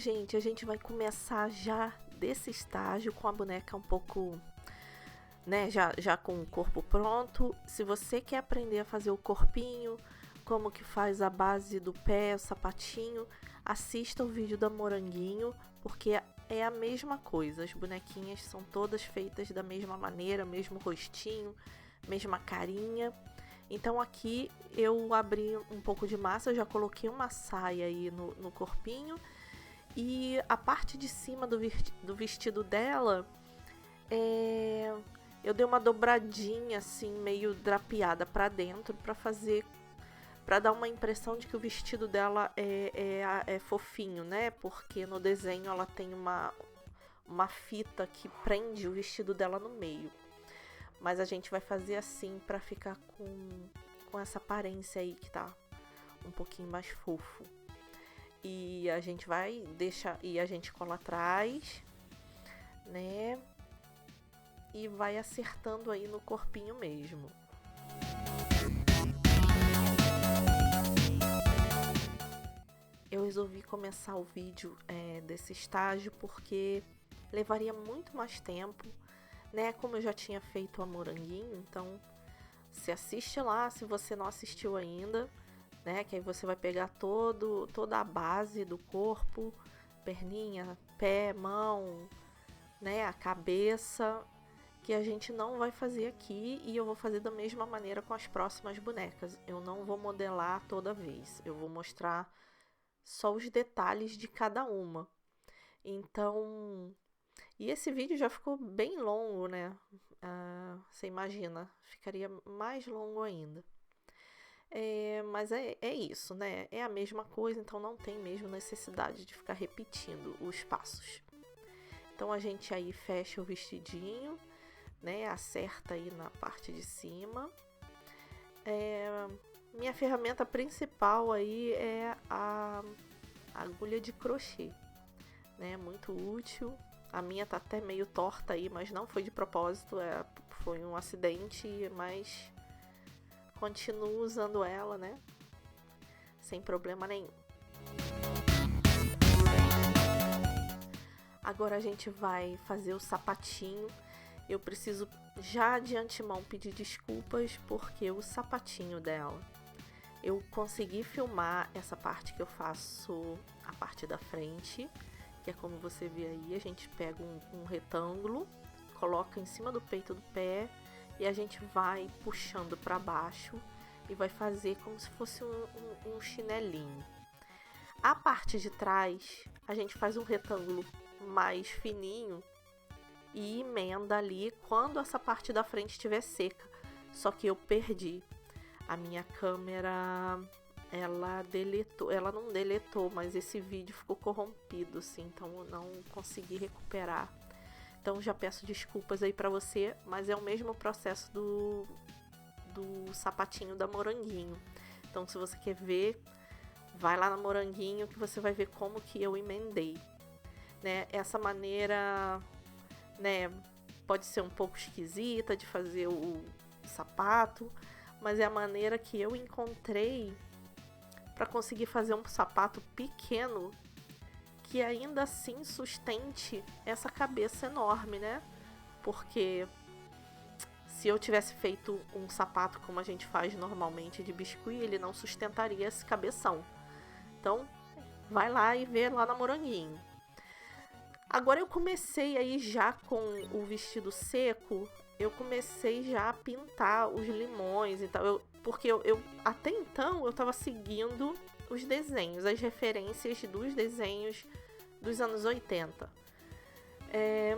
gente, a gente vai começar já desse estágio com a boneca um pouco, né, já com o corpo pronto. Se você quer aprender a fazer o corpinho, como que faz a base do pé, o sapatinho, assista o vídeo da Moranguinho, porque é a mesma coisa. As bonequinhas são todas feitas da mesma maneira, mesmo rostinho, mesma carinha. Então aqui eu abri um pouco de massa, eu já coloquei uma saia aí no corpinho. E a parte de cima do vestido dela, eu dei uma dobradinha assim, meio drapeada para dentro, para dar uma impressão de que o vestido dela é fofinho, né? Porque no desenho ela tem uma fita que prende o vestido dela no meio. Mas a gente vai fazer assim para ficar com essa aparência aí que tá um pouquinho mais fofo. E a gente vai deixar, e a gente cola atrás, né? E vai acertando aí no corpinho mesmo. Eu resolvi começar o vídeo desse estágio porque levaria muito mais tempo, né? Como eu já tinha feito a Moranguinho, então se assiste lá se você não assistiu ainda, né? Que aí você vai pegar toda a base do corpo, perninha, pé, mão, né? A cabeça, que a gente não vai fazer aqui, e eu vou fazer da mesma maneira com as próximas bonecas. Eu não vou modelar toda vez, eu vou mostrar só os detalhes de cada uma. Então, e esse vídeo já ficou bem longo, né? Você imagina, ficaria mais longo ainda. Mas é isso, né? É a mesma coisa, então não tem mesmo necessidade de ficar repetindo os passos. Então a gente aí fecha o vestidinho, né? Acerta aí na parte de cima. Minha ferramenta principal aí é a agulha de crochê, né? Muito útil. A minha tá até meio torta aí, mas não foi de propósito, foi um acidente, mas continuo usando ela, né? Sem problema nenhum. Agora a gente vai fazer o sapatinho. Eu preciso já de antemão pedir desculpas porque o sapatinho dela, eu consegui filmar essa parte que eu faço a parte da frente, que é como você vê aí, a gente pega um retângulo, coloca em cima do peito do pé e a gente vai puxando para baixo e vai fazer como se fosse um chinelinho. A parte de trás, a gente faz um retângulo mais fininho e emenda ali quando essa parte da frente estiver seca. Só que eu perdi. A minha câmera, ela não deletou, mas esse vídeo ficou corrompido, assim, então eu não consegui recuperar. Então já peço desculpas aí pra você, mas é o mesmo processo do sapatinho da Moranguinho. Então se você quer ver, vai lá na Moranguinho que você vai ver como que eu emendei, né? Essa maneira, né, pode ser um pouco esquisita de fazer o sapato, mas é a maneira que eu encontrei para conseguir fazer um sapato pequeno que ainda assim sustente essa cabeça enorme, né? Porque se eu tivesse feito um sapato como a gente faz normalmente de biscuit, ele não sustentaria esse cabeção. Então, vai lá e vê lá na Moranguinho. Agora eu comecei aí já com o vestido seco, eu comecei já a pintar os limões e tal, porque eu até então eu tava seguindo os desenhos, as referências dos desenhos dos anos 80.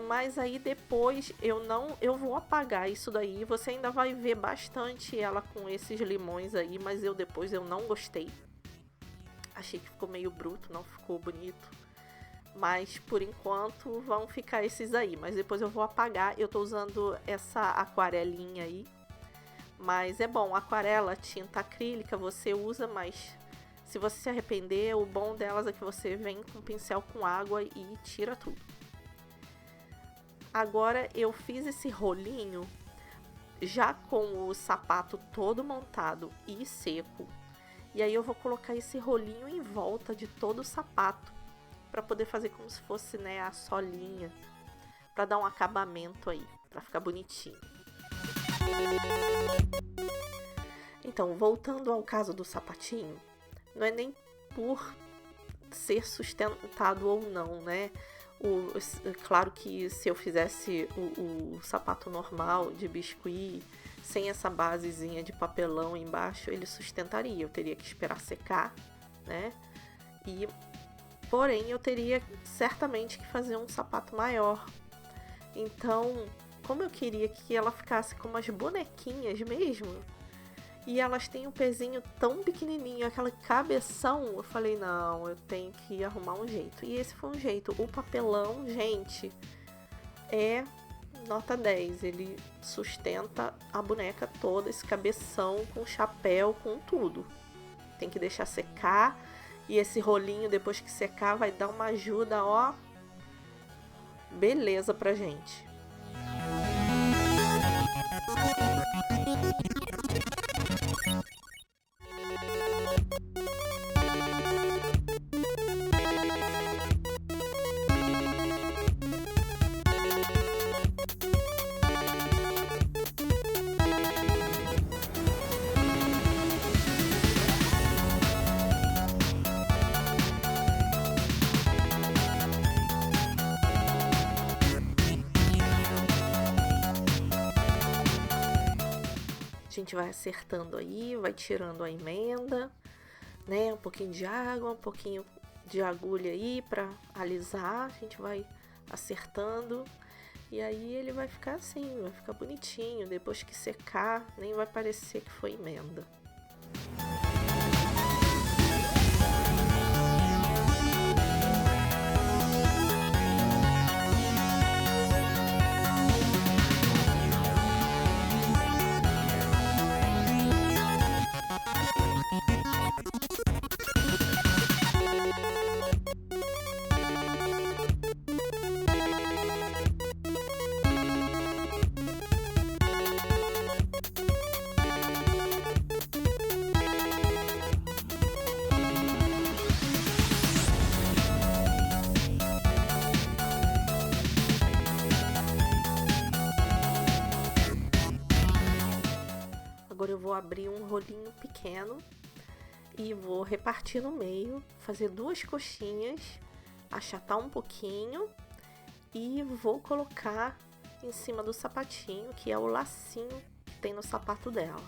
Mas aí depois eu vou apagar isso daí, você ainda vai ver bastante ela com esses limões aí, mas depois eu não gostei. Achei que ficou meio bruto, não ficou bonito. Mas por enquanto vão ficar esses aí, mas depois eu vou apagar. Eu tô usando essa aquarelinha aí, mas é bom, aquarela, tinta acrílica você usa, mas se você se arrepender, o bom delas é que você vem com um pincel com água e tira tudo. Agora eu fiz esse rolinho já com o sapato todo montado e seco, e aí eu vou colocar esse rolinho em volta de todo o sapato. para poder fazer como se fosse, né, a solinha, para dar um acabamento aí, para ficar bonitinho. Então, voltando ao caso do sapatinho, não é nem por ser sustentado ou não, né? Claro que se eu fizesse o sapato normal de biscuit, sem essa basezinha de papelão embaixo, ele sustentaria. Eu teria que esperar secar, né? Porém, eu teria certamente que fazer um sapato maior. Então, como eu queria que ela ficasse como as bonequinhas mesmo, e elas têm um pezinho tão pequenininho, aquela cabeção, eu falei, não, eu tenho que arrumar um jeito. E esse foi um jeito. O papelão, gente, é nota 10. Ele sustenta a boneca toda, esse cabeção com chapéu, com tudo. Tem que deixar secar. E esse rolinho, depois que secar, vai dar uma ajuda, ó, beleza pra gente. A gente vai acertando aí, vai tirando a emenda, né? Um pouquinho de água, um pouquinho de agulha aí pra alisar. A gente vai acertando e aí ele vai ficar assim, vai ficar bonitinho. Depois que secar, nem vai parecer que foi emenda. Agora eu vou abrir um rolinho pequeno e vou repartir no meio, fazer 2 coxinhas, achatar um pouquinho e vou colocar em cima do sapatinho, que é o lacinho que tem no sapato dela.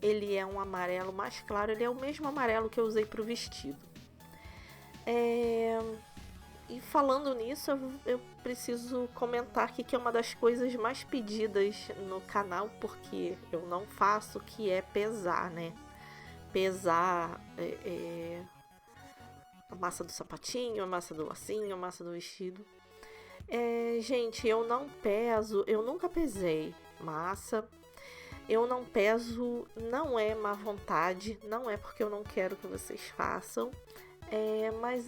Ele é um amarelo mais claro, ele é o mesmo amarelo que eu usei para o vestido. E falando nisso, eu preciso comentar aqui que é uma das coisas mais pedidas no canal, porque eu não faço, que é pesar, né? Pesar a massa do sapatinho, a massa do lacinho, a massa do vestido. Gente, eu não peso, eu nunca pesei massa. Eu não peso, não é má vontade, não é porque eu não quero que vocês façam, mas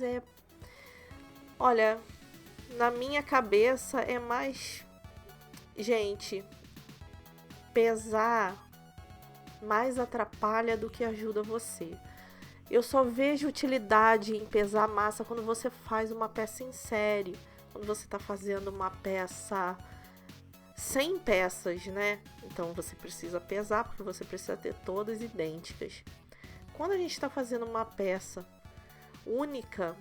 olha, na minha cabeça é mais, gente, pesar mais atrapalha do que ajuda você. Eu só vejo utilidade em pesar massa quando você faz uma peça em série, quando você está fazendo uma peça 100 peças, né? Então você precisa pesar, porque você precisa ter todas idênticas. Quando a gente está fazendo uma peça única,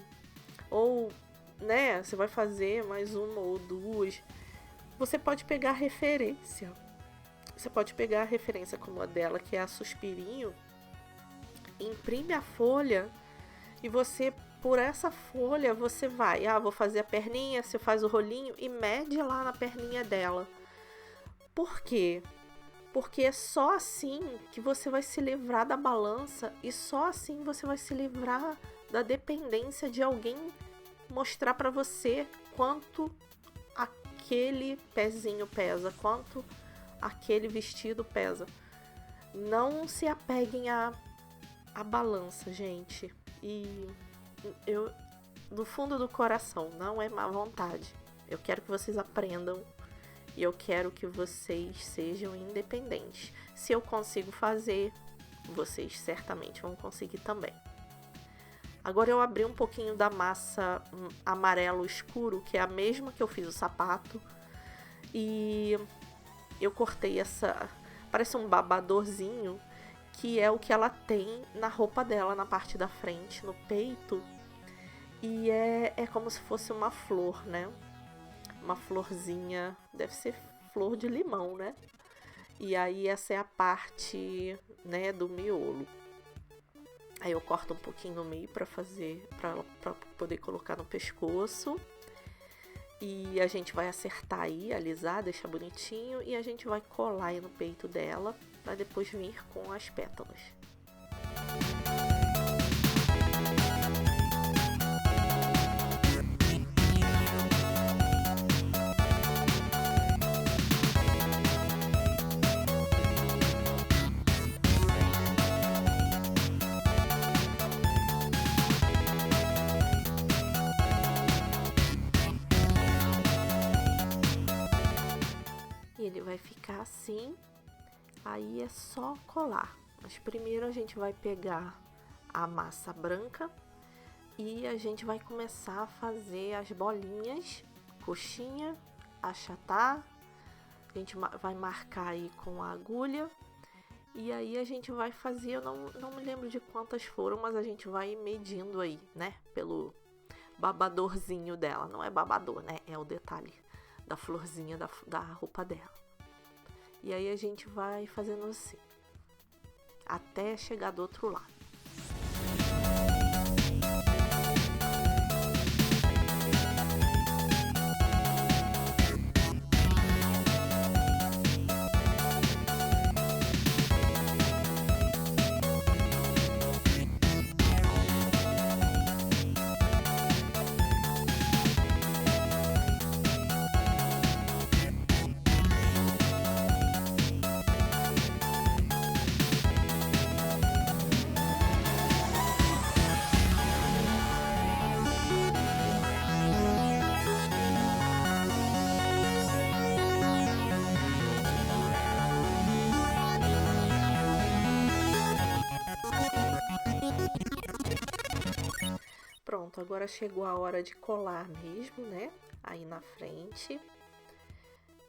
ou, né, você vai fazer mais uma ou 2, você pode pegar referência. Você pode pegar a referência como a dela, que é a Suspirinho, imprime a folha e você, por essa folha, você vai, vou fazer a perninha, você faz o rolinho e mede lá na perninha dela. Por quê? Porque é só assim que você vai se livrar da balança e só assim você vai se livrar da dependência de alguém mostrar para você quanto aquele pezinho pesa, quanto aquele vestido pesa. Não se apeguem à balança, gente. E eu, do fundo do coração, não é má vontade. Eu quero que vocês aprendam e eu quero que vocês sejam independentes. Se eu consigo fazer, vocês certamente vão conseguir também. Agora eu abri um pouquinho da massa amarelo escuro, que é a mesma que eu fiz o sapato. E eu cortei parece um babadorzinho, que é o que ela tem na roupa dela, na parte da frente, no peito. E é como se fosse uma flor, né? Uma florzinha, deve ser flor de limão, né? E aí essa é a parte, né, do miolo. Aí eu corto um pouquinho no meio para poder colocar no pescoço. E a gente vai acertar aí, alisar, deixar bonitinho. E a gente vai colar aí no peito dela, para depois vir com as pétalas. E ele vai ficar assim, aí é só colar. Mas primeiro a gente vai pegar a massa branca e a gente vai começar a fazer as bolinhas, coxinha, achatar. A gente vai marcar aí com a agulha. E aí a gente vai fazer, eu não me lembro de quantas foram, mas a gente vai medindo aí, né? Pelo babadorzinho dela. Não é babador, né? É o detalhe da florzinha da roupa dela. E aí a gente vai fazendo assim, até chegar do outro lado. Pronto, agora chegou a hora de colar mesmo, né? Aí na frente.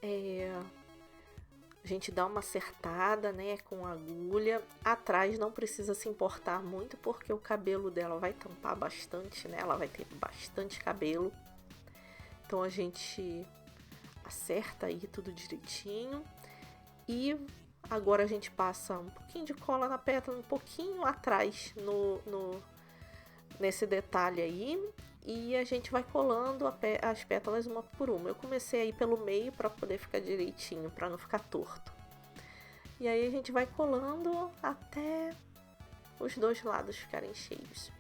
A gente dá uma acertada, né? Com a agulha. Atrás não precisa se importar muito, porque o cabelo dela vai tampar bastante, né? Ela vai ter bastante cabelo. Então a gente acerta aí tudo direitinho. E agora a gente passa um pouquinho de cola na pétala, um pouquinho atrás nesse detalhe aí, e a gente vai colando as pétalas uma por uma. Eu comecei aí pelo meio para poder ficar direitinho, para não ficar torto. E aí a gente vai colando até os dois lados ficarem cheios.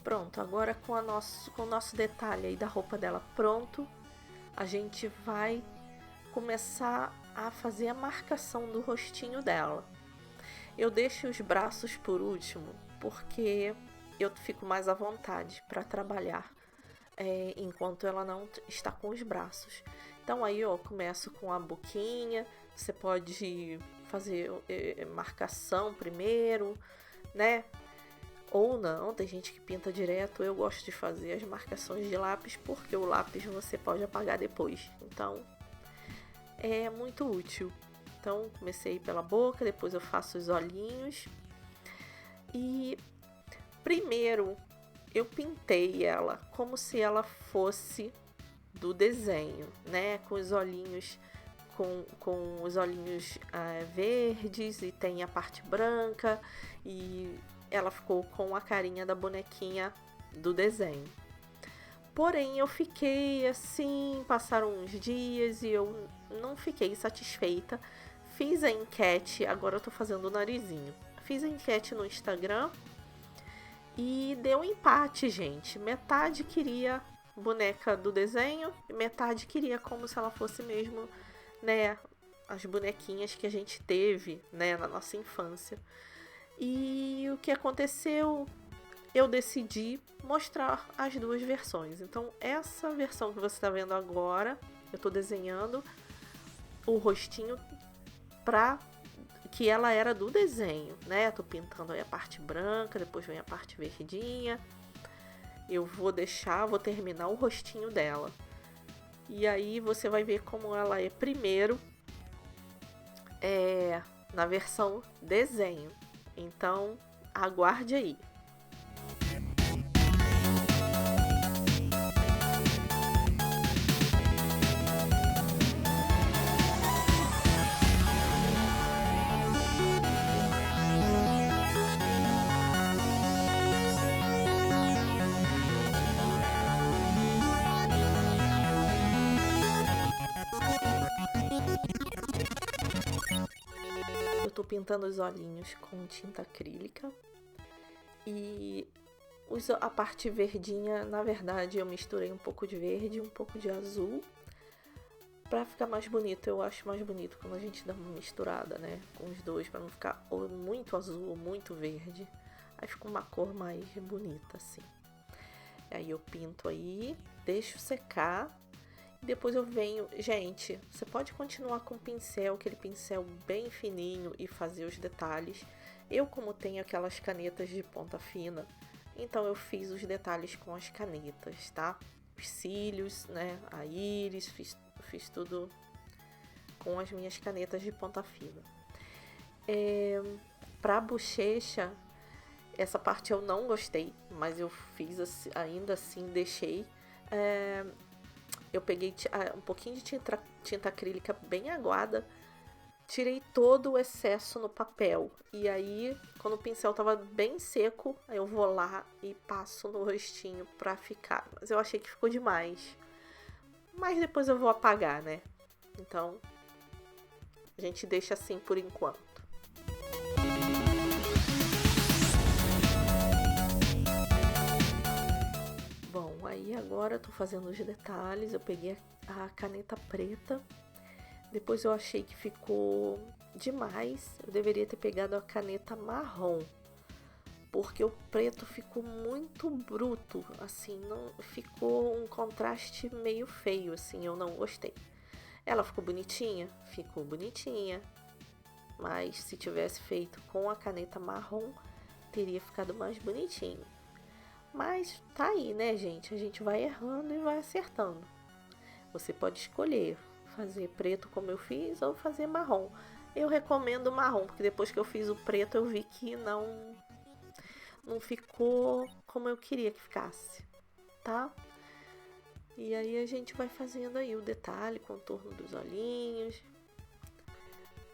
Pronto, agora com o nosso detalhe aí da roupa dela pronto, a gente vai começar a fazer a marcação do rostinho dela. Eu deixo os braços por último, porque eu fico mais à vontade para trabalhar enquanto ela não está com os braços. Então aí eu começo com a boquinha, você pode fazer marcação primeiro, né? Ou não, tem gente que pinta direto. Eu gosto de fazer as marcações de lápis, porque o lápis você pode apagar depois. Então, é muito útil. Então, comecei pela boca, depois eu faço os olhinhos. E primeiro eu pintei ela como se ela fosse do desenho, né? Com os olhinhos, com os olhinhos verdes, e tem a parte branca, e ela ficou com a carinha da bonequinha do desenho. Porém, eu fiquei assim, passaram uns dias e eu não fiquei satisfeita. Fiz a enquete, agora eu tô fazendo o narizinho. Fiz a enquete no Instagram e deu um empate, gente. Metade queria boneca do desenho e metade queria como se ela fosse mesmo, né, as bonequinhas que a gente teve, né, na nossa infância. E o que aconteceu? Eu decidi mostrar as duas versões. Então, essa versão que você está vendo agora, eu estou desenhando o rostinho para que ela era do desenho, né? Tô pintando aí a parte branca, depois vem a parte verdinha. Eu vou terminar o rostinho dela. E aí você vai ver como ela é primeiro na versão desenho. Então, aguarde aí. Eu tô pintando os olhinhos com tinta acrílica e a parte verdinha, na verdade, eu misturei um pouco de verde e um pouco de azul pra ficar mais bonito. Eu acho mais bonito quando a gente dá uma misturada, né, com os dois, pra não ficar ou muito azul ou muito verde. Aí fica uma cor mais bonita, assim. Aí eu pinto aí, deixo secar. Depois eu venho... Gente, você pode continuar com o pincel, aquele pincel bem fininho, e fazer os detalhes. Eu, como tenho aquelas canetas de ponta fina, então eu fiz os detalhes com as canetas, tá? Os cílios, né? A íris, fiz tudo com as minhas canetas de ponta fina. Pra bochecha, essa parte eu não gostei, mas eu fiz assim, ainda assim, deixei... Eu peguei um pouquinho de tinta acrílica bem aguada, tirei todo o excesso no papel. E aí, quando o pincel tava bem seco, aí eu vou lá e passo no rostinho pra ficar. Mas eu achei que ficou demais. Mas depois eu vou apagar, né? Então, a gente deixa assim por enquanto. Bom, aí agora eu tô fazendo os detalhes. Eu peguei a caneta preta. Depois eu achei que ficou demais. Eu deveria ter pegado a caneta marrom, porque o preto ficou muito bruto, assim, não ficou um contraste meio feio, assim, eu não gostei. Ela ficou bonitinha? Ficou bonitinha, mas se tivesse feito com a caneta marrom, teria ficado mais bonitinho. Mas tá aí, né, gente? A gente vai errando e vai acertando. Você pode escolher fazer preto como eu fiz ou fazer marrom. Eu recomendo marrom, porque depois que eu fiz o preto eu vi que não ficou como eu queria que ficasse, tá? E aí a gente vai fazendo aí o detalhe, contorno dos olhinhos,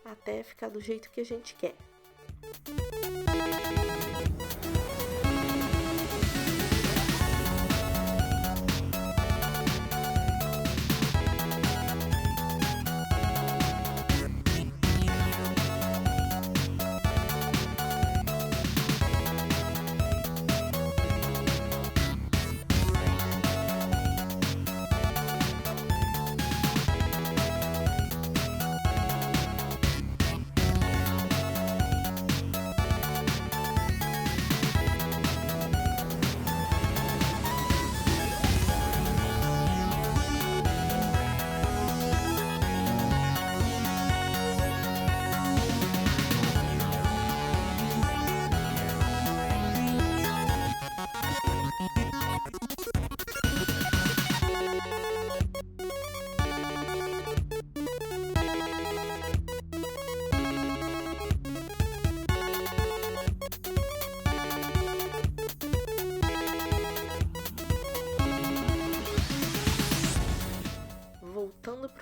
até ficar do jeito que a gente quer.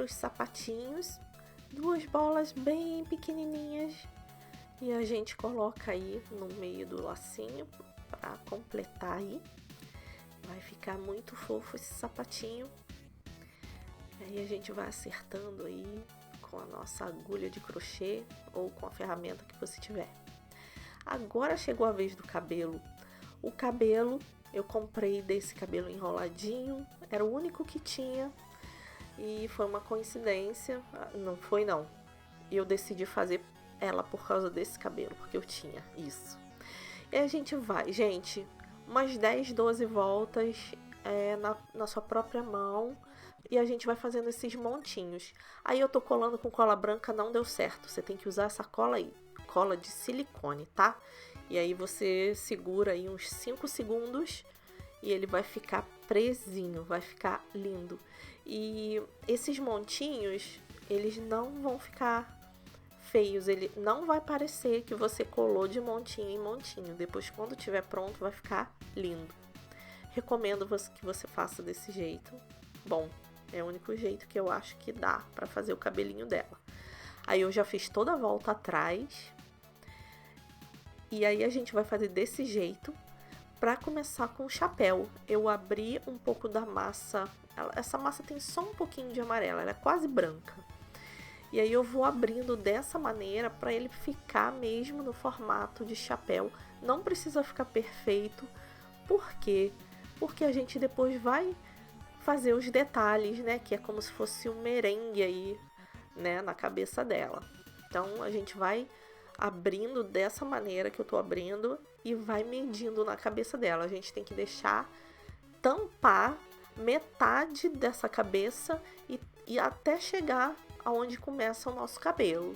outros sapatinhos, 2 bolas bem pequenininhas, e a gente coloca aí no meio do lacinho para completar aí. Vai ficar muito fofo esse sapatinho. Aí a gente vai acertando aí com a nossa agulha de crochê ou com a ferramenta que você tiver. Agora chegou a vez do cabelo. O cabelo, eu comprei desse cabelo enroladinho, era o único que tinha e foi uma coincidência. Não foi não, eu decidi fazer ela por causa desse cabelo, porque eu tinha isso. E a gente vai, gente, umas 10, 12 voltas na sua própria mão. E a gente vai fazendo esses montinhos. Aí eu tô colando com cola branca, não deu certo. Você tem que usar essa cola aí, cola de silicone, tá? E aí você segura aí uns 5 segundos e ele vai ficar presinho, vai ficar lindo. E esses montinhos, eles não vão ficar feios, ele não vai parecer que você colou de montinho em montinho. Depois, quando tiver pronto, vai ficar lindo. Recomendo que você faça desse jeito. Bom, é o único jeito que eu acho que dá pra fazer o cabelinho dela. Aí eu já fiz toda a volta atrás. E aí a gente vai fazer desse jeito pra começar com o chapéu. Eu abri um pouco da massa. Essa massa tem só um pouquinho de amarelo, ela é quase branca. E aí eu vou abrindo dessa maneira pra ele ficar mesmo no formato de chapéu. Não precisa ficar perfeito. Por quê? Porque a gente depois vai fazer os detalhes, né? Que é como se fosse um merengue aí, né? Na cabeça dela. Então, a gente vai abrindo dessa maneira que eu tô abrindo e vai medindo na cabeça dela. A gente tem que deixar tampar metade dessa cabeça e até chegar aonde começa o nosso cabelo.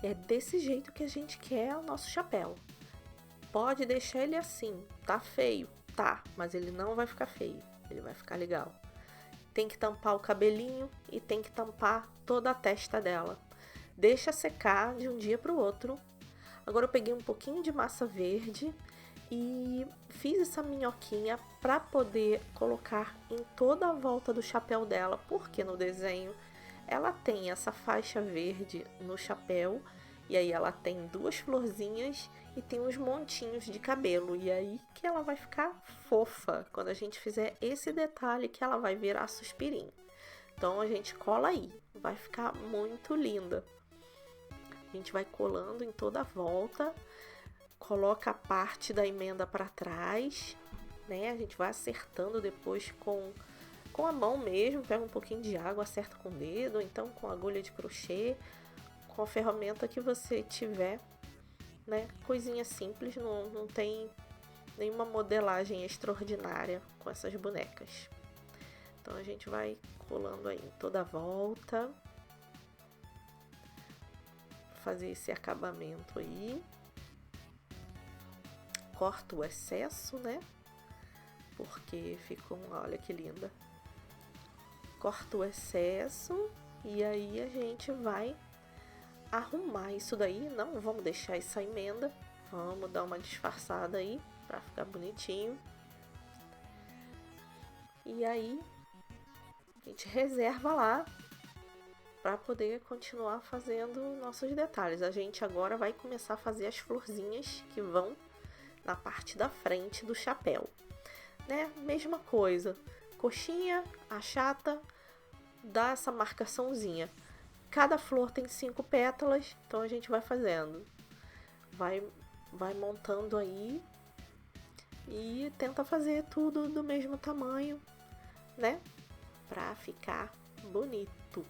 É desse jeito que a gente quer o nosso chapéu. Pode deixar ele assim, tá feio? Tá, mas ele não vai ficar feio, ele vai ficar legal. Tem que tampar o cabelinho e tem que tampar toda a testa dela. Deixa secar de um dia para o outro. Agora eu peguei um pouquinho de massa verde e fiz essa minhoquinha para poder colocar em toda a volta do chapéu dela, porque no desenho ela tem essa faixa verde no chapéu e aí ela tem 2 florzinhas e tem uns montinhos de cabelo, e aí que ela vai ficar fofa quando a gente fizer esse detalhe que ela vai virar suspirinho. Então a gente cola aí, vai ficar muito linda. A gente vai colando em toda a volta, coloca a parte da emenda para trás, né? A gente vai acertando depois com a mão mesmo, pega um pouquinho de água, acerta com o dedo, ou então com a agulha de crochê, com a ferramenta que você tiver, né? Coisinha simples, não tem nenhuma modelagem extraordinária com essas bonecas. Então a gente vai colando aí toda a volta, fazer esse acabamento aí, corta o excesso, né? Porque ficou, olha que linda. Corta o excesso e aí a gente vai arrumar isso daí. Não vamos deixar essa emenda, vamos dar uma disfarçada aí pra ficar bonitinho. E aí a gente reserva lá para poder continuar fazendo nossos detalhes. A gente agora vai começar a fazer as florzinhas que vão na parte da frente do chapéu, né? Mesma coisa, coxinha, achata, dá essa marcaçãozinha. Cada flor tem 5 pétalas, então a gente vai fazendo, vai montando aí e tenta fazer tudo do mesmo tamanho, né? Pra ficar bonito.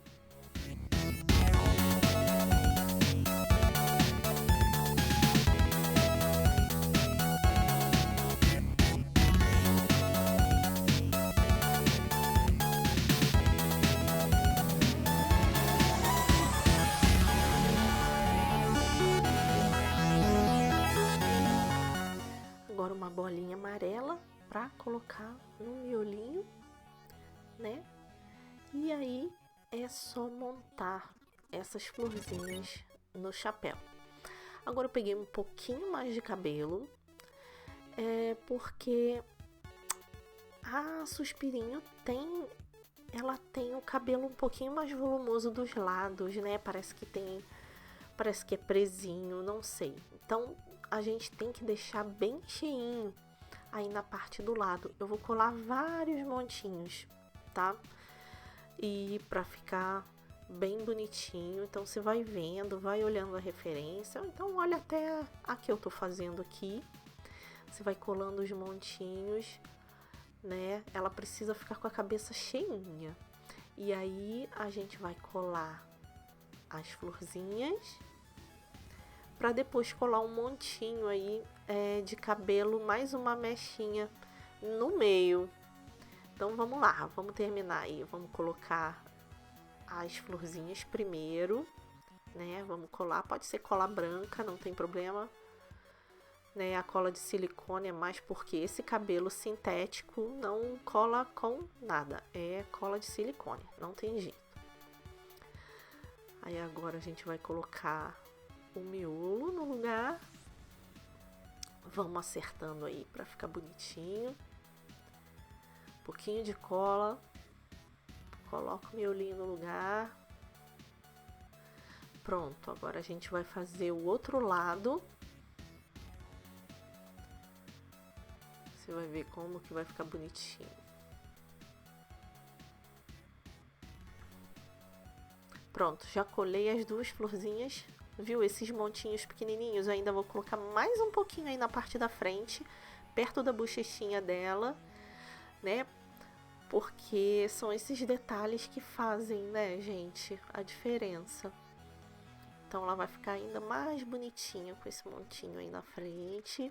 Agora uma bolinha amarela para colocar no miolinho, né? E aí é só montar essas florzinhas no chapéu. Agora eu peguei um pouquinho mais de cabelo, porque a Suspirinho ela tem o cabelo um pouquinho mais volumoso dos lados, né? Parece que é presinho, não sei. Então a gente tem que deixar bem cheinho aí na parte do lado. Eu vou colar vários montinhos, tá? E pra ficar bem bonitinho. Então você vai vendo, vai olhando a referência. Então olha até a que eu tô fazendo aqui. Você vai colando os montinhos, né? Ela precisa ficar com a cabeça cheinha. E aí a gente vai colar as florzinhas para depois colar um montinho aí de cabelo, mais uma mechinha no meio. Então vamos lá, vamos terminar aí. Vamos colocar as florzinhas primeiro, né? Vamos colar, pode ser cola branca, não tem problema. Né, a cola de silicone é mais porque esse cabelo sintético não cola com nada, é cola de silicone, não tem jeito. Aí agora a gente vai colocar o miolo no lugar, vamos acertando aí para ficar bonitinho. Um pouquinho de cola, coloca o miolinho no lugar. Pronto, agora a gente vai fazer o outro lado. Você vai ver como que vai ficar bonitinho. Pronto, já colei as duas florzinhas. Viu? Esses montinhos pequenininhos, eu ainda vou colocar mais um pouquinho aí na parte da frente, perto da bochechinha dela, né? Porque são esses detalhes que fazem, né, gente, a diferença. Então ela vai ficar ainda mais bonitinha com esse montinho aí na frente.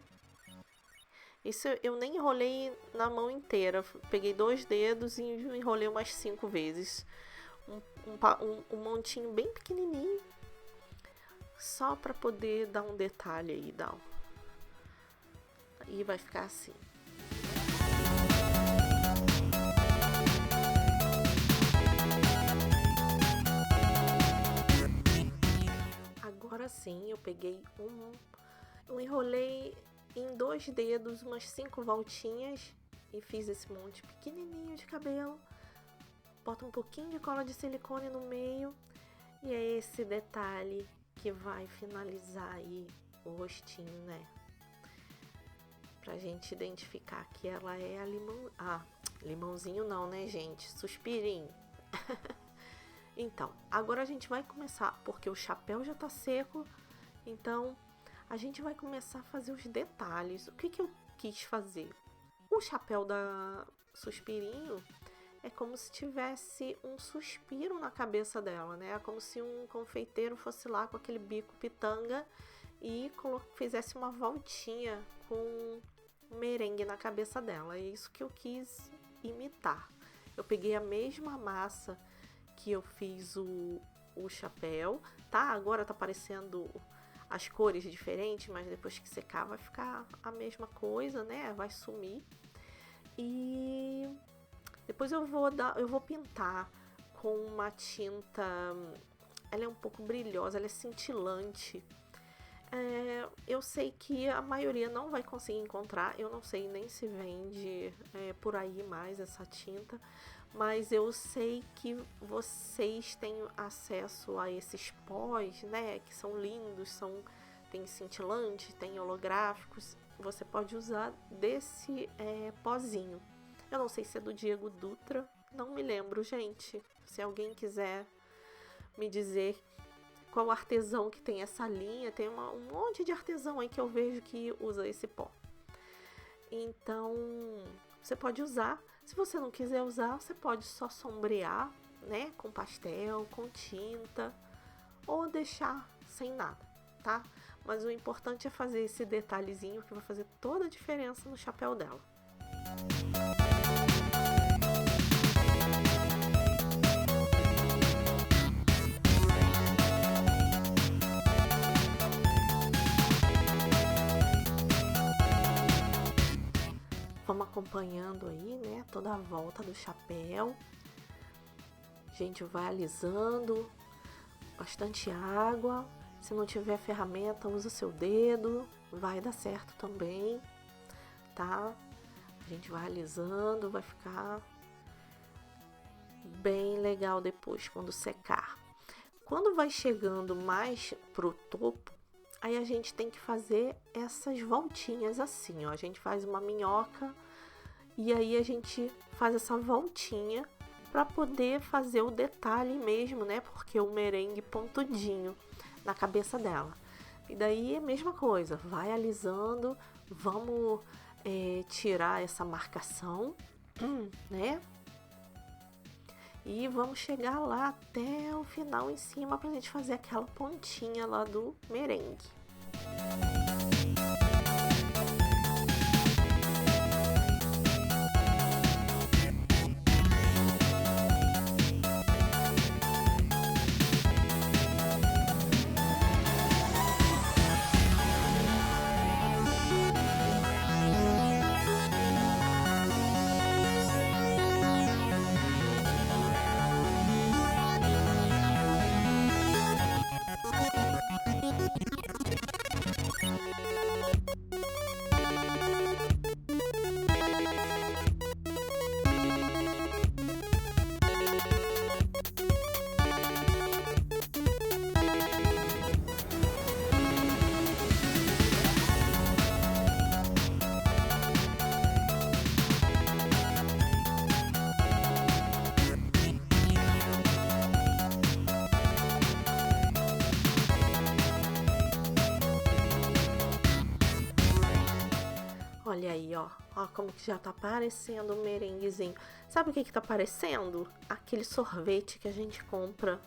Isso eu nem enrolei na mão inteira. Peguei 2 dedos e enrolei umas 5 vezes. Um montinho bem pequenininho. Só para poder dar um detalhe aí. E vai ficar assim. Agora sim, eu peguei eu enrolei em 2 dedos umas 5 voltinhas e fiz esse monte pequenininho de cabelo. Bota um pouquinho de cola de silicone no meio e é esse detalhe que vai finalizar aí o rostinho, né? Pra gente identificar que ela é a limãozinho não, né, gente? Suspirinho. Então, agora a gente vai começar, porque o chapéu já tá seco, então a gente vai começar a fazer os detalhes. O que eu quis fazer? O chapéu da Suspirinho é como se tivesse um suspiro na cabeça dela, né? É como se um confeiteiro fosse lá com aquele bico pitanga e fizesse uma voltinha com merengue na cabeça dela. É isso que eu quis imitar. Eu peguei a mesma massa que eu fiz o chapéu, tá? Agora tá parecendo as cores diferentes, mas depois que secar vai ficar a mesma coisa, né? Vai sumir. E depois eu vou pintar com uma tinta, ela é um pouco brilhosa, ela é cintilante. Eu sei que a maioria não vai conseguir encontrar, eu não sei nem se vende por aí mais essa tinta, mas eu sei que vocês têm acesso a esses pós, né, que são lindos, tem cintilantes, tem holográficos, você pode usar desse pozinho. Eu não sei se é do Diego Dutra, não me lembro, gente. Se alguém quiser me dizer qual artesão que tem essa linha, tem um monte de artesão aí que eu vejo que usa esse pó. Então, você pode usar. Se você não quiser usar, você pode só sombrear, né, com pastel, com tinta, ou deixar sem nada, tá? Mas o importante é fazer esse detalhezinho que vai fazer toda a diferença no chapéu dela. Vamos acompanhando aí, né, toda a volta do chapéu. A gente vai alisando, bastante água Se não tiver ferramenta, usa o seu dedo, vai dar certo também, tá? A gente vai alisando, vai ficar bem legal depois, quando secar. Quando vai chegando mais pro topo, aí a gente tem que fazer essas voltinhas assim, ó. A gente faz uma minhoca e aí a gente faz essa voltinha para poder fazer o detalhe mesmo, né? Porque o merengue pontudinho na cabeça dela. E daí é a mesma coisa, vai alisando, vamos tirar essa marcação, né? E vamos chegar lá até o final em cima pra gente fazer aquela pontinha lá do merengue. Olha aí, ó. Ó como que já tá aparecendo o merenguezinho. Sabe o que que tá parecendo? Aquele sorvete que a gente compra,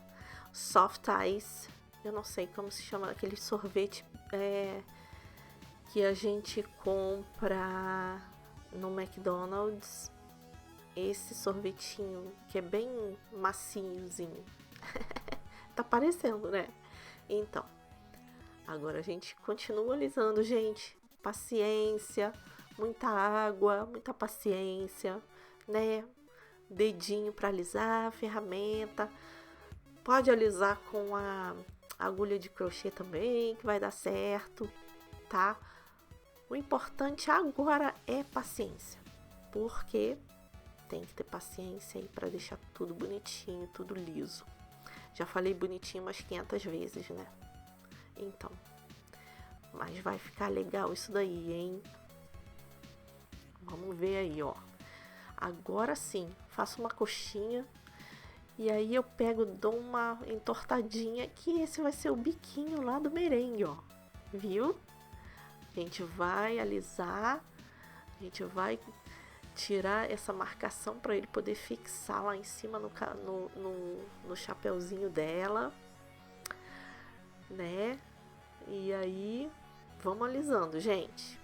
soft ice. Eu não sei como se chama, aquele sorvete que a gente compra no McDonald's. Esse sorvetinho que é bem maciozinho. Tá parecendo, né? Então, agora a gente continua alisando, gente. Paciência, muita água, muita paciência, né? Dedinho para alisar, ferramenta. Pode alisar com a agulha de crochê também, que vai dar certo, tá? O importante agora é paciência, porque tem que ter paciência aí para deixar tudo bonitinho, tudo liso. Já falei bonitinho umas 500 vezes, né? Então, mas vai ficar legal isso daí, hein? Vamos ver aí, ó. Agora sim, faço uma coxinha. E aí eu pego, dou uma entortadinha, que esse vai ser o biquinho lá do merengue, ó. Viu? A gente vai alisar. A gente vai tirar essa marcação para ele poder fixar lá em cima no chapeuzinho dela, né? E aí, vamos alisando, gente.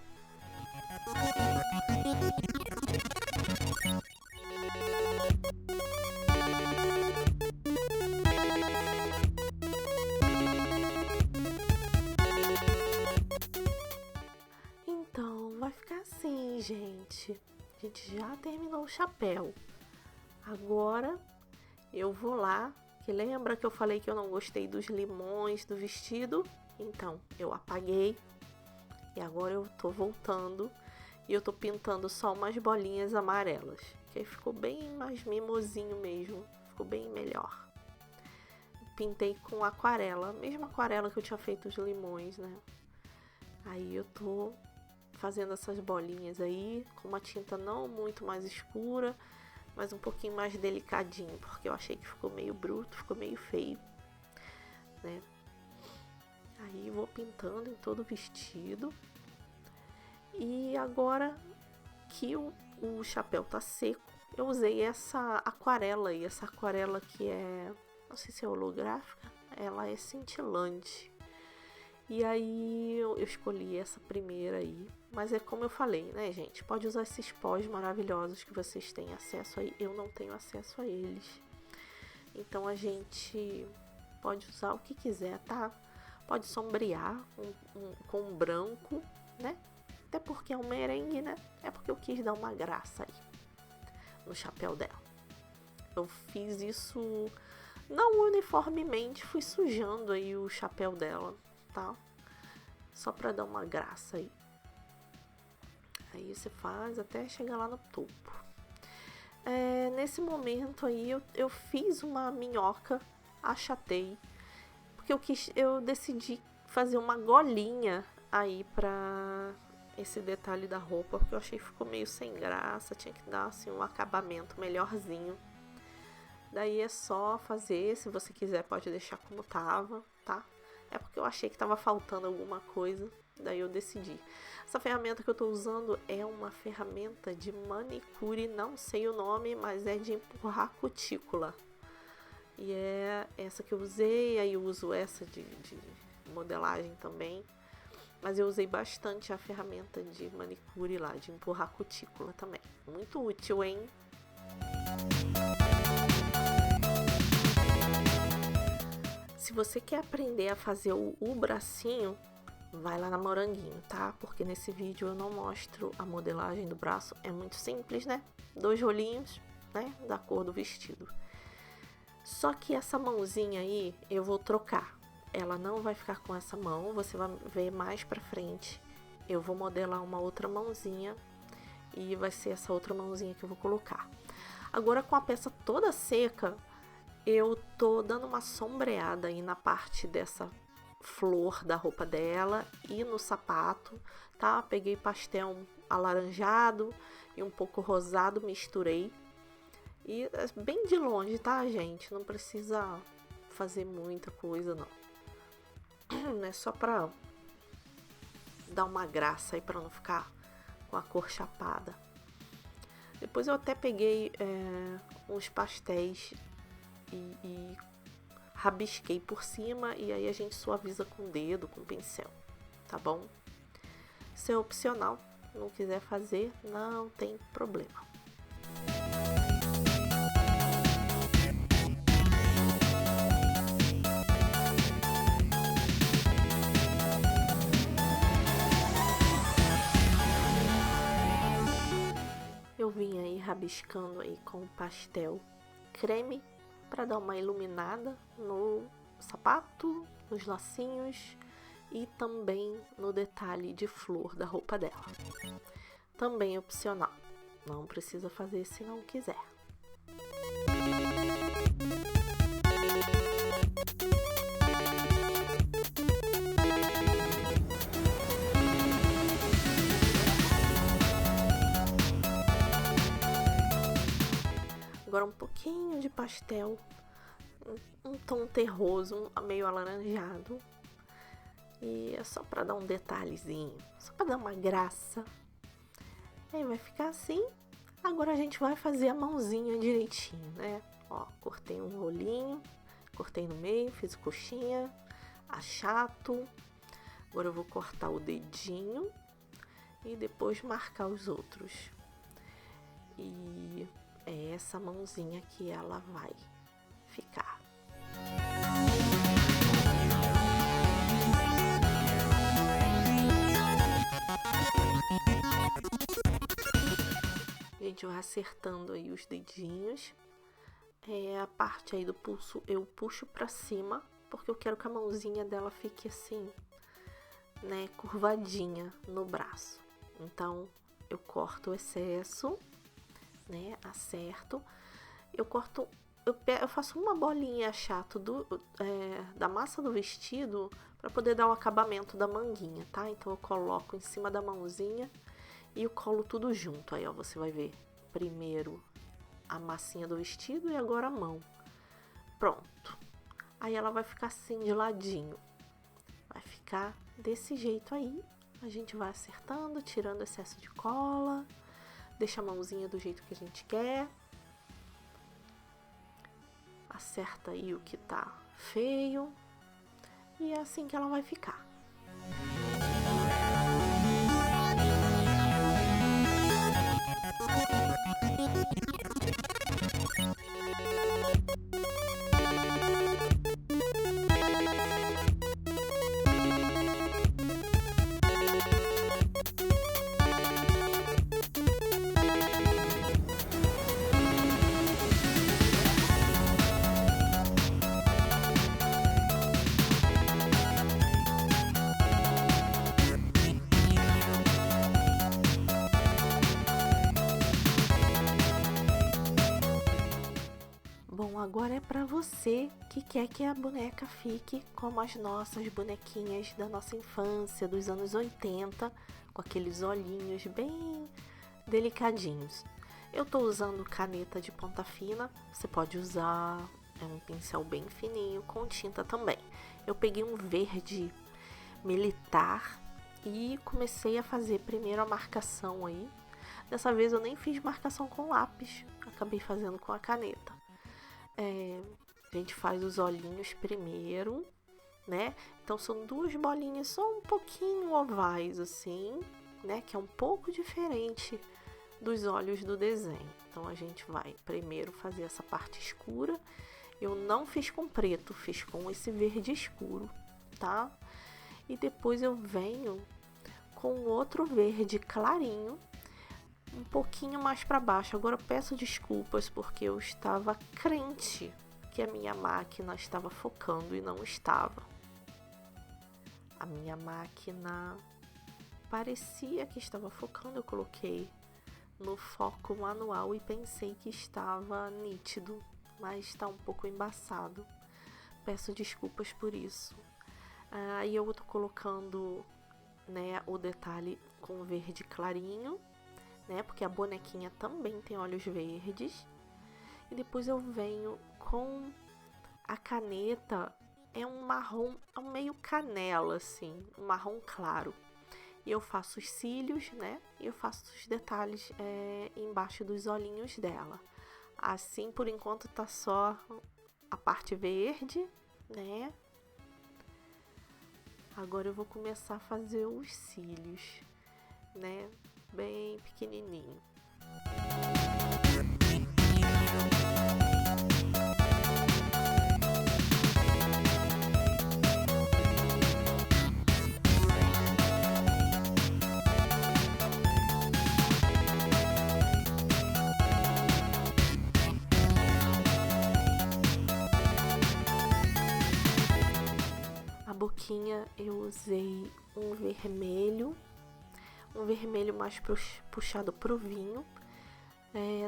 Então, vai ficar assim, gente. A gente já terminou o chapéu. Agora, eu vou lá. Que lembra que eu falei que eu não gostei dos limões do vestido? Então, eu apaguei. E agora eu tô voltando. E eu tô pintando só umas bolinhas amarelas. Que aí ficou bem mais mimosinho mesmo. Ficou bem melhor. Pintei com aquarela. A mesma aquarela que eu tinha feito os limões, né? Aí eu tô fazendo essas bolinhas aí. Com uma tinta não muito mais escura. Mas um pouquinho mais delicadinho. Porque eu achei que ficou meio bruto. Ficou meio feio. Né? Aí vou pintando em todo o vestido. E agora que o chapéu tá seco, eu usei essa aquarela aí. Essa aquarela que é, não sei se é holográfica, ela é cintilante. E aí eu escolhi essa primeira aí. Mas é como eu falei, né, gente? Pode usar esses pós maravilhosos que vocês têm acesso aí. Eu não tenho acesso a eles. Então a gente pode usar o que quiser, tá? Pode sombrear com um branco, né? Até porque é um merengue, né? É porque eu quis dar uma graça aí no chapéu dela. Eu fiz isso não uniformemente, fui sujando aí o chapéu dela, tá? Só pra dar uma graça aí. Aí você faz até chegar lá no topo. Nesse momento aí eu fiz uma minhoca, achatei, porque eu decidi fazer uma golinha aí pra esse detalhe da roupa, porque eu achei que ficou meio sem graça, tinha que dar assim um acabamento melhorzinho. Daí é só fazer, se você quiser pode deixar como tava, tá? É porque eu achei que tava faltando alguma coisa, daí eu decidi. Essa ferramenta que eu tô usando é uma ferramenta de manicure, não sei o nome, mas é de empurrar cutícula. E é essa que eu usei, aí eu uso essa de modelagem também. Mas eu usei bastante a ferramenta de manicure lá, de empurrar cutícula também. Muito útil, hein? Se você quer aprender a fazer o bracinho, vai lá na Moranguinho, tá? Porque nesse vídeo eu não mostro a modelagem do braço. É muito simples, né? 2 rolinhos, né? Da cor do vestido. Só que essa mãozinha aí eu vou trocar. Ela não vai ficar com essa mão. Você vai ver mais pra frente. Eu vou modelar uma outra mãozinha. E vai ser essa outra mãozinha que eu vou colocar. Agora com a peça toda seca, eu tô dando uma sombreada aí na parte dessa flor da roupa dela e no sapato, tá? Peguei pastel alaranjado e um pouco rosado, misturei. E bem de longe, tá, gente? Não precisa fazer muita coisa, não. É só pra dar uma graça aí, pra não ficar com a cor chapada. Depois eu até peguei uns pastéis e rabisquei por cima, e aí a gente suaviza com o dedo, com o pincel, tá bom? Isso é opcional, não quiser fazer, não tem problema. Eu vim aí rabiscando aí com o pastel creme para dar uma iluminada no sapato, nos lacinhos e também no detalhe de flor da roupa dela. Também opcional, não precisa fazer se não quiser. Agora um pouquinho de pastel, um tom terroso, meio alaranjado. E é só pra dar um detalhezinho, só pra dar uma graça. Aí vai ficar assim. Agora a gente vai fazer a mãozinha direitinho, né? Ó, cortei um rolinho, cortei no meio, fiz coxinha, achato. Agora eu vou cortar o dedinho e depois marcar os outros. E é essa mãozinha que ela vai ficar. Gente, vai acertando aí os dedinhos. A parte aí do pulso eu puxo pra cima, porque eu quero que a mãozinha dela fique assim, né, curvadinha no braço. Então, eu corto o excesso, né, acerto. Eu corto, eu faço uma bolinha chata da massa do vestido para poder dar o acabamento da manguinha, tá? Então eu coloco em cima da mãozinha e eu colo tudo junto. Aí, ó, você vai ver primeiro a massinha do vestido e agora a mão. Pronto. Aí ela vai ficar assim de ladinho. Vai ficar desse jeito aí. A gente vai acertando, tirando excesso de cola. Deixa a mãozinha do jeito que a gente quer. Acerta aí o que tá feio. E é assim que ela vai ficar. Bom, agora é para você que quer que a boneca fique como as nossas bonequinhas da nossa infância, dos anos 80, com aqueles olhinhos bem delicadinhos. Eu tô usando caneta de ponta fina, você pode usar um pincel bem fininho com tinta também. Eu peguei um verde militar e comecei a fazer primeiro a marcação aí. Dessa vez eu nem fiz marcação com lápis, acabei fazendo com a caneta. A gente faz os olhinhos primeiro, né? Então são duas bolinhas só um pouquinho ovais assim, né? Que é um pouco diferente dos olhos do desenho. Então a gente vai primeiro fazer essa parte escura. Eu não fiz com preto, fiz com esse verde escuro, tá? E depois eu venho com outro verde clarinho, um pouquinho mais para baixo. Agora eu peço desculpas porque eu estava crente que a minha máquina estava focando e não estava. A minha máquina parecia que estava focando, eu coloquei no foco manual e pensei que estava nítido, mas está um pouco embaçado. Peço desculpas por isso. Aí eu tô colocando, né, o detalhe com verde clarinho, né, porque a bonequinha também tem olhos verdes. E depois eu venho com a caneta, é um marrom, é um meio canela assim, um marrom claro. E eu faço os cílios, né, e eu faço os detalhes embaixo dos olhinhos dela. Assim, por enquanto tá só a parte verde, né. Agora eu vou começar a fazer os cílios, né, bem pequenininho. A boquinha eu usei um vermelho mais puxado pro vinho.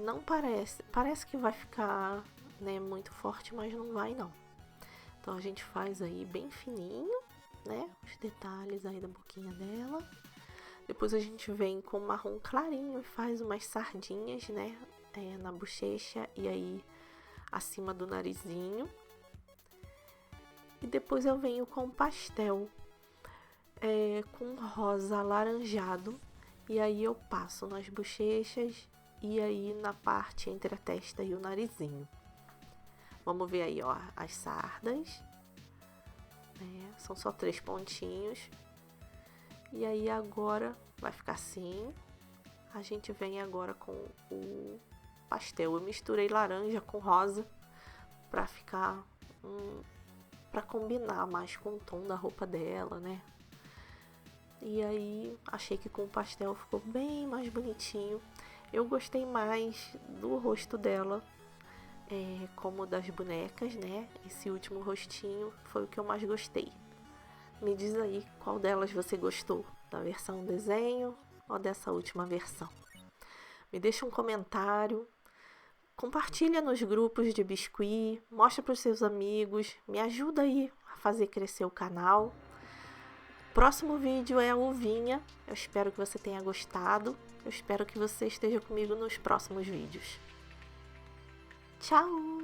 Não parece que vai ficar, né, muito forte, mas não vai não. Então a gente faz aí bem fininho, né, os detalhes aí da boquinha dela. Depois a gente vem com marrom clarinho e faz umas sardinhas, né, na bochecha e aí acima do narizinho. E depois eu venho com pastel, com rosa alaranjado. E aí eu passo nas bochechas e aí na parte entre a testa e o narizinho. Vamos ver aí, ó, as sardas. São só 3 pontinhos. E aí agora vai ficar assim. A gente vem agora com o pastel. Eu misturei laranja com rosa pra ficar... para combinar mais com o tom da roupa dela, né? E aí, achei que com o pastel ficou bem mais bonitinho. Eu gostei mais do rosto dela, como das bonecas, né? Esse último rostinho foi o que eu mais gostei. Me diz aí qual delas você gostou, da versão desenho ou dessa última versão. Me deixa um comentário. Compartilha nos grupos de biscuit, mostra para os seus amigos, me ajuda aí a fazer crescer o canal. Próximo vídeo é a uvinha, eu espero que você tenha gostado, eu espero que você esteja comigo nos próximos vídeos. Tchau!